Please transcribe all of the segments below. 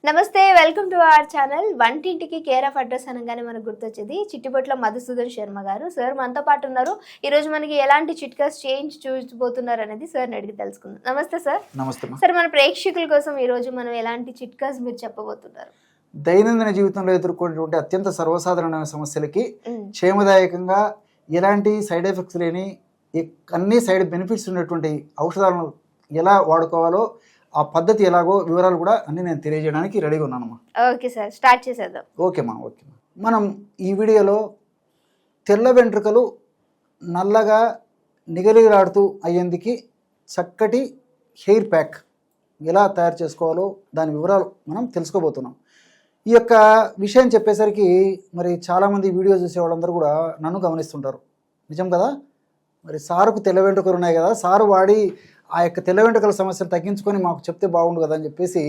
నమస్తే, welcome to our channel. వంటింటికి care of address అనగానే మనకు గుర్తొచ్చేది చిట్టిబొట్ల మధుసూదన్ శర్మ గారు. సార్ మనతో పాటు ఉన్నారు. ఈ రోజు మనకి ఎలాంటి చిట్కాస్ చేంజ్ చూడబోతున్నారు అనేది సార్ని అడిగి తెలుసుకుందాం. నమస్తే సార్. నమస్తే సార్, మన ప్రేక్షకుల కోసం ఈ రోజు మనం ఎలాంటి చిట్కాస్ మీరు చెప్పబోతున్నారు? దైనందిన జీవితంలో ఎదుర్కొనేటువంటి అత్యంత సర్వసాధారణమైన సమస్యలకి క్షేమదాయకంగా ఎలాంటి సైడ్ ఎఫెక్ట్స్ లేని అన్ని సైడ్ బెనిఫిట్స్ ఉన్నటువంటి ఔషధాలను ఎలా వాడుకోవాలో ఆ పద్ధతి ఎలాగో వివరాలు కూడా అన్ని నేను తెలియజేయడానికి రెడీగా ఉన్నానమ్మా. ఓకే సార్, స్టార్ట్ చేసేద్దాం. ఓకేమ్మా. మనం ఈ వీడియోలో తెల్ల వెంట్రుకలు నల్లగా నిగలిగలాడుతూ అయ్యేందుకు చక్కటి హెయిర్ ప్యాక్ ఎలా తయారు చేసుకోవాలో దాని వివరాలు మనం తెలుసుకోబోతున్నాం. ఈ యొక్క విషయం చెప్పేసరికి మరి చాలామంది వీడియో చూసే వాళ్ళందరూ కూడా నన్ను గమనిస్తుంటారు. నిజం కదా? మరి సారుకు తెల్ల వెంట్రుకలు ఉన్నాయి కదా, సారు వాడి ఆ యొక్క తెల్ల వెంట్రుకల సమస్యను తగ్గించుకొని మాకు చెప్తే బాగుండు కదా అని చెప్పేసి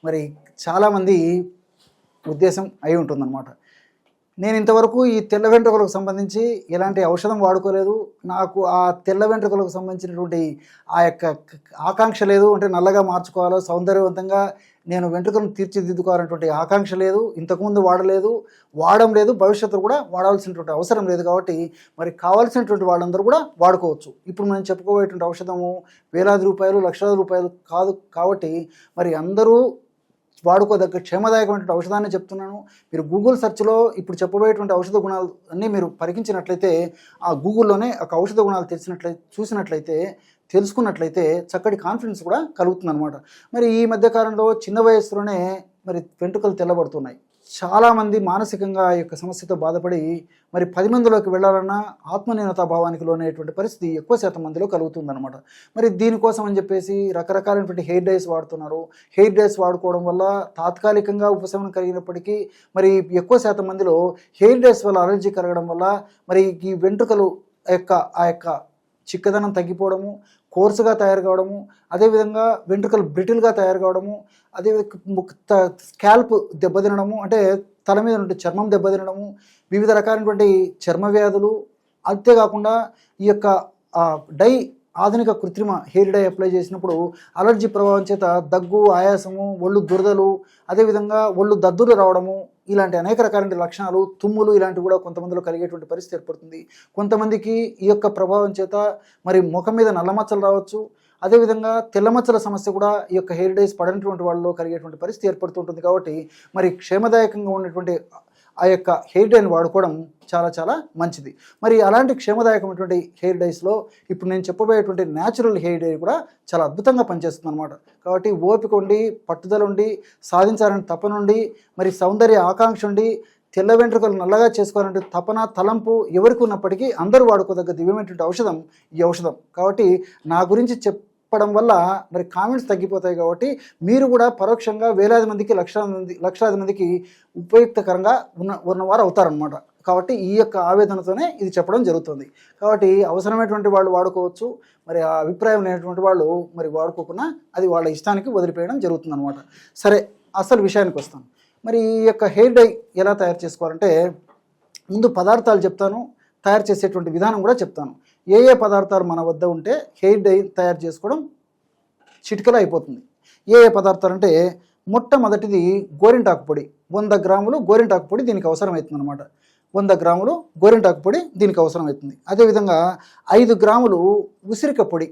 మరి చాలామంది ఉద్దేశం అయి ఉంటుందన్నమాట. నేను ఇంతవరకు ఈ తెల్ల వెంట్రుకలకు సంబంధించి ఎలాంటి ఔషధం వాడుకోలేదు. నాకు ఆ తెల్ల వెంట్రుకలకు సంబంధించినటువంటి ఆ యొక్క ఆకాంక్ష లేదు. అంటే నల్లగా మార్చుకోవాలో, సౌందర్యవంతంగా నేను వెంట్రుకలను తీర్చిదిద్దుకోవాలనేటువంటి ఆకాంక్ష లేదు. ఇంతకుముందు వాడడం లేదు, భవిష్యత్తులో కూడా వాడాల్సినటువంటి అవసరం లేదు. కాబట్టి మరి కావాల్సినటువంటి వాళ్ళందరూ కూడా వాడుకోవచ్చు. ఇప్పుడు మనం చెప్పుకోబోయేటువంటి ఔషధము వేలాది రూపాయలు, లక్షల రూపాయలు కాదు. కాబట్టి మరి అందరూ వాడుకోదగ్గ క్షేమదాయకమైనటువంటి ఔషధాన్ని చెప్తున్నాను. మీరు గూగుల్ సెర్చ్లో ఇప్పుడు చెప్పబోయేటువంటి ఔషధ గుణాలు అన్నీ మీరు పరికించినట్లయితే, ఆ గూగుల్లోనే ఒక ఔషధ గుణాలు చూసినట్లయితే తెలుసుకున్నట్లయితే చక్కటి కాన్ఫిడెన్స్ కూడా కలుగుతుంది అనమాట. మరి ఈ మధ్యకాలంలో చిన్న వయస్సులోనే మరి వెంట్రుకలు తెల్లబడుతున్నాయి. చాలామంది మానసికంగా ఈ యొక్క సమస్యతో బాధపడి మరి 10 మందిలోకి వెళ్ళాలన్నా ఆత్మన్యూనతా భావానికి లోనేటువంటి పరిస్థితి ఎక్కువ శాతం మందిలో కలుగుతుందన్నమాట. మరి దీనికోసం అని చెప్పేసి రకరకాలైనటువంటి హెయిర్ డైస్ వాడుతున్నారు. హెయిర్ డైస్ వాడుకోవడం వల్ల తాత్కాలికంగా ఉపశమనం కలిగినప్పటికీ మరి ఎక్కువ శాతం మందిలో హెయిర్ డైస్ వల్ల అలర్జీ కలగడం వల్ల మరి ఈ వెంట్రుకలు ఆ యొక్క చిక్కదనం తగ్గిపోవడము, కోర్సుగా తయారు కావడము, అదేవిధంగా వెంట్రుకలు బ్రిటిల్గా తయారు కావడము, అదే స్కాల్ప్ దెబ్బతినడము, అంటే తల మీద నుండి చర్మం దెబ్బతినడము, వివిధ రకాలైనటువంటి చర్మ వ్యాధులు, అంతేకాకుండా ఈ యొక్క ఆధునిక కృత్రిమ హెయిర్ డై అప్లై చేసినప్పుడు అలర్జీ ప్రభావం చేత దగ్గు, ఆయాసము, ఒళ్ళు దురదలు, అదేవిధంగా ఒళ్ళు దద్దులు రావడము, ఇలాంటి అనేక రకాలైన లక్షణాలు, తుమ్ములు ఇలాంటివి కూడా కొంతమందిలో కలిగేటువంటి పరిస్థితి ఏర్పడుతుంది. కొంతమందికి ఈ యొక్క ప్రభావం చేత మరి ముఖం మీద నల్లమచ్చలు రావచ్చు. అదేవిధంగా తెల్లమచ్చల సమస్య కూడా ఈ యొక్క హెయిర్ డైస్ పడినటువంటి వాళ్ళలో కలిగేటువంటి పరిస్థితి ఏర్పడుతుంటుంది. కాబట్టి మరి క్షేమదాయకంగా ఉన్నటువంటి ఆ యొక్క హెయిర్ డైని వాడుకోవడం చాలా చాలా మంచిది. మరి అలాంటి క్షేమదాయకమైనటువంటి హెయిర్ డైస్లో ఇప్పుడు నేను చెప్పబోయేటువంటి న్యాచురల్ హెయిర్ డై కూడా చాలా అద్భుతంగా పనిచేస్తుంది అనమాట. కాబట్టి ఓపిక ఉండి, పట్టుదల ఉండి, సాధించాలని తపనుండి, మరి సౌందర్య ఆకాంక్ష ఉండి, తెల్ల వెంట్రుకలు నల్లగా చేసుకోవాలంటే తపన, తలంపు ఎవరికి ఉన్నప్పటికీ అందరూ వాడుకోదగ్గ దివ్యమైనటువంటి ఔషధం ఈ ఔషధం. కాబట్టి నా గురించి చెప్పడం వల్ల మరి కామెంట్స్ తగ్గిపోతాయి. కాబట్టి మీరు కూడా పరోక్షంగా వేలాది మందికి, లక్షలాది మందికి ఉపయుక్తకరంగా ఉన్నవారు అవుతారనమాట. కాబట్టి ఈ యొక్క ఆవేదనతోనే ఇది చెప్పడం జరుగుతుంది. కాబట్టి అవసరమైనటువంటి వాళ్ళు వాడుకోవచ్చు, మరి ఆ అభిప్రాయం లేనటువంటి వాళ్ళు మరి వాడుకోకుండా అది వాళ్ళ ఇష్టానికి వదిలిపేయడం జరుగుతుంది అనమాట. సరే, అసలు విషయానికి వస్తాను. మరి ఈ యొక్క హెయిర్ డై ఎలా తయారు చేసుకోవాలంటే ముందు పదార్థాలు చెప్తాను, తయారు చేసేటువంటి విధానం కూడా చెప్తాను. ఏ పదార్థాలు మన వద్ద ఉంటే హెయిర్ డై తయారు చేసుకోవడం చిటికలో అయిపోతుంది. ఏ పదార్థాలు అంటే మొట్టమొదటిది గోరింటాకు పొడి. 100 గ్రాములు గోరింటాకు పొడి దీనికి అవసరమవుతుంది అనమాట. 100 గ్రాములు గోరింటాకు పొడి దీనికి అవసరమవుతుంది. అదేవిధంగా 5 గ్రాములు ఉసిరిక పొడి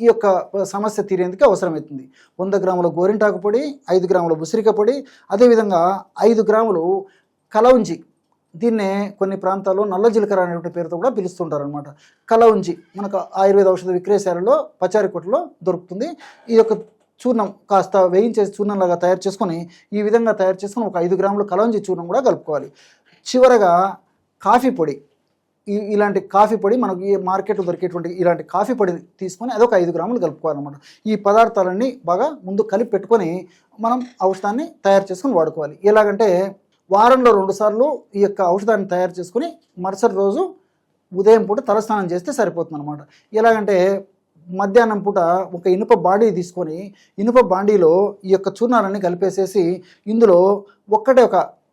ఈ యొక్క సమస్య తీరేందుకు అవసరమవుతుంది. 100 గ్రాముల గోరింటాకు పొడి, 5 గ్రాముల ఉసిరిక పొడి, అదేవిధంగా 5 గ్రాములు కలౌంజి. దీన్నే కొన్ని ప్రాంతాల్లో నల్ల జీలకర్ర అనేటువంటి పేరుతో కూడా పిలుస్తుంటారు అనమాట. కలౌంజి మనకు ఆయుర్వేద ఔషధ విక్రయశాలలో, పచారీ కొట్టులో దొరుకుతుంది. ఈ యొక్క చూర్ణం కాస్త వేయించేసి చూర్ణంలాగా తయారు చేసుకొని ఈ విధంగా తయారు చేసుకొని ఒక 5 గ్రాముల కలౌంజి చూర్ణం కూడా కలుపుకోవాలి. చివరగా కాఫీ పొడి. ఇలాంటి కాఫీ పొడి మనకు ఈ మార్కెట్లో దొరికేటువంటి ఇలాంటి కాఫీ పొడి తీసుకొని అదొక 5 గ్రాములు కలుపుకోవాలన్నమాట. ఈ పదార్థాలన్నీ బాగా ముందు కలిపి పెట్టుకొని మనం ఔషధాన్ని తయారు చేసుకొని వాడుకోవాలి. ఎలాగంటే వారంలో 2 సార్లు ఈ యొక్క ఔషధాన్ని తయారు చేసుకుని మరుసటి రోజు ఉదయం పూట తలస్నానం చేస్తే సరిపోతుంది అనమాట. ఎలాగంటే మధ్యాహ్నం పూట ఒక ఇనుప బాండీ తీసుకొని ఇనుప బాండీలో ఈ యొక్క చూర్ణాలన్నీ కలిపేసేసి ఇందులో ఒక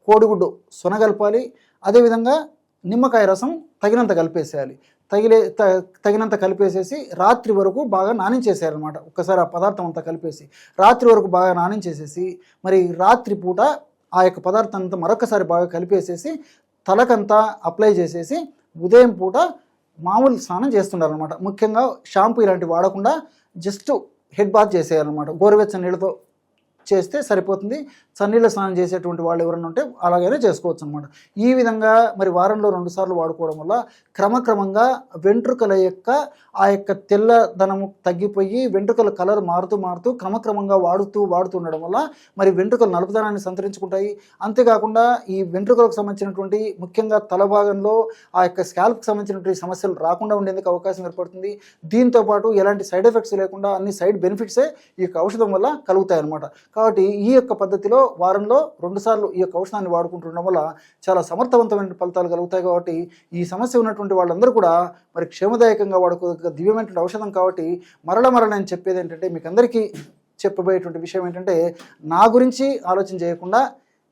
కోడిగుడ్డు సొనగలపాలి. అదేవిధంగా నిమ్మకాయ రసం తగినంత కలిపేసేయాలి. తగినంత కలిపేసేసి రాత్రి వరకు బాగా నానించేసేయాలన్నమాట. ఒక్కసారి ఆ పదార్థం అంతా కలిపేసి రాత్రి వరకు బాగా నానించేసేసి మరి రాత్రి పూట ఆ యొక్క పదార్థం అంతా మరొకసారి బాగా కలిపేసేసి తలకంతా అప్లై చేసేసి ఉదయం పూట మామూలు స్నానం చేస్తుండాలన్నమాట. ముఖ్యంగా షాంపూ ఇలాంటివి వాడకుండా జస్ట్ హెడ్ బాత్ చేసేయాలన్నమాట. గోరువెచ్చని నీళ్ళతో చేస్తే సరిపోతుంది. చన్నీళ్ళ స్నానం చేసేటువంటి వాళ్ళు ఎవరైనా ఉంటే అలాగైనా చేసుకోవచ్చు అనమాట. ఈ విధంగా మరి వారంలో 2 సార్లు వాడుకోవడం వల్ల క్రమక్రమంగా వెంట్రుకల యొక్క ఆ యొక్క తెల్లదనము తగ్గిపోయి వెంట్రుకల కలర్ మారుతూ క్రమక్రమంగా వాడుతూ ఉండడం వల్ల మరి వెంట్రుకలు నలుపుదనాన్ని సంతరించుకుంటాయి. అంతేకాకుండా ఈ వెంట్రుకలకు సంబంధించినటువంటి ముఖ్యంగా తల భాగంలో ఆ యొక్క స్కాల్ప్కి సంబంధించినటువంటి సమస్యలు రాకుండా ఉండేందుకు అవకాశం ఏర్పడుతుంది. దీంతోపాటు ఎలాంటి సైడ్ ఎఫెక్ట్స్ లేకుండా అన్ని సైడ్ బెనిఫిట్సే ఈ యొక్క ఔషధం వల్ల కలుగుతాయి అన్నమాట. కాబట్టి ఈ యొక్క పద్ధతిలో వారంలో 2 సార్లు ఈ యొక్క ఔషధాన్ని వాడుకుంటుండడం వల్ల చాలా సమర్థవంతమైన ఫలితాలు కలుగుతాయి. కాబట్టి ఈ సమస్య ఉన్నటువంటి వాళ్ళందరూ కూడా మరి క్షేమదాయకంగా వాడుకోగల దివ్యమైనటువంటి ఔషధం. కాబట్టి మరల నేను చెప్పేది ఏంటంటే, మీకు అందరికీ చెప్పబోయేటువంటి విషయం ఏంటంటే, నా గురించి ఆలోచన చేయకుండా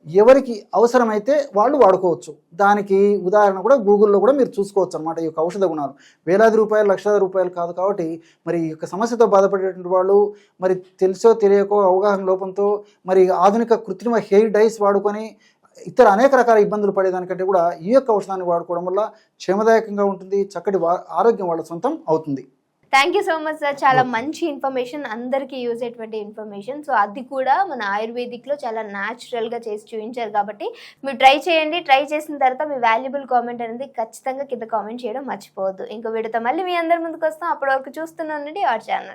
ఎవరికి అవసరమైతే వాళ్ళు వాడుకోవచ్చు. దానికి ఉదాహరణ కూడా గూగుల్లో కూడా మీరు చూసుకోవచ్చు అనమాట. ఈ యొక్క ఔషధ గుణాలు వేలాది రూపాయలు, లక్షలాది రూపాయలు కాదు. కాబట్టి మరి ఈ యొక్క సమస్యతో బాధపడేటువంటి వాళ్ళు మరి తెలుసో తెలియకో అవగాహన లోపంతో మరి ఆధునిక కృత్రిమ హెయిర్ డైస్ వాడుకొని ఇతర అనేక రకాల ఇబ్బందులు పడేదానికంటే కూడా ఈ యొక్క ఔషధాన్ని వాడుకోవడం వల్ల క్షేమదాయకంగా ఉంటుంది. చక్కటి ఆరోగ్యం వాళ్ళ సొంతం అవుతుంది. Thank you so much sir. చాలా మంచి ఇన్ఫర్మేషన్, అందరికీ యూజ్ అయ్యేటువంటి ఇన్ఫర్మేషన్. సో అది కూడా మన ఆయుర్వేదిక్లో చాలా న్యాచురల్గా చేసి చూపించారు. కాబట్టి మీరు ట్రై చేయండి. ట్రై చేసిన తర్వాత మీ వాల్యుబుల్ కామెంట్ అనేది ఖచ్చితంగా కింద కామెంట్ చేయడం మర్చిపోవద్దు. ఇంకో వీడియోతో మళ్ళీ మీ అందరి ముందుకు వస్తాం. అప్పటి వరకు చూస్తూనే ఉండండి అవర్ ఛానల్.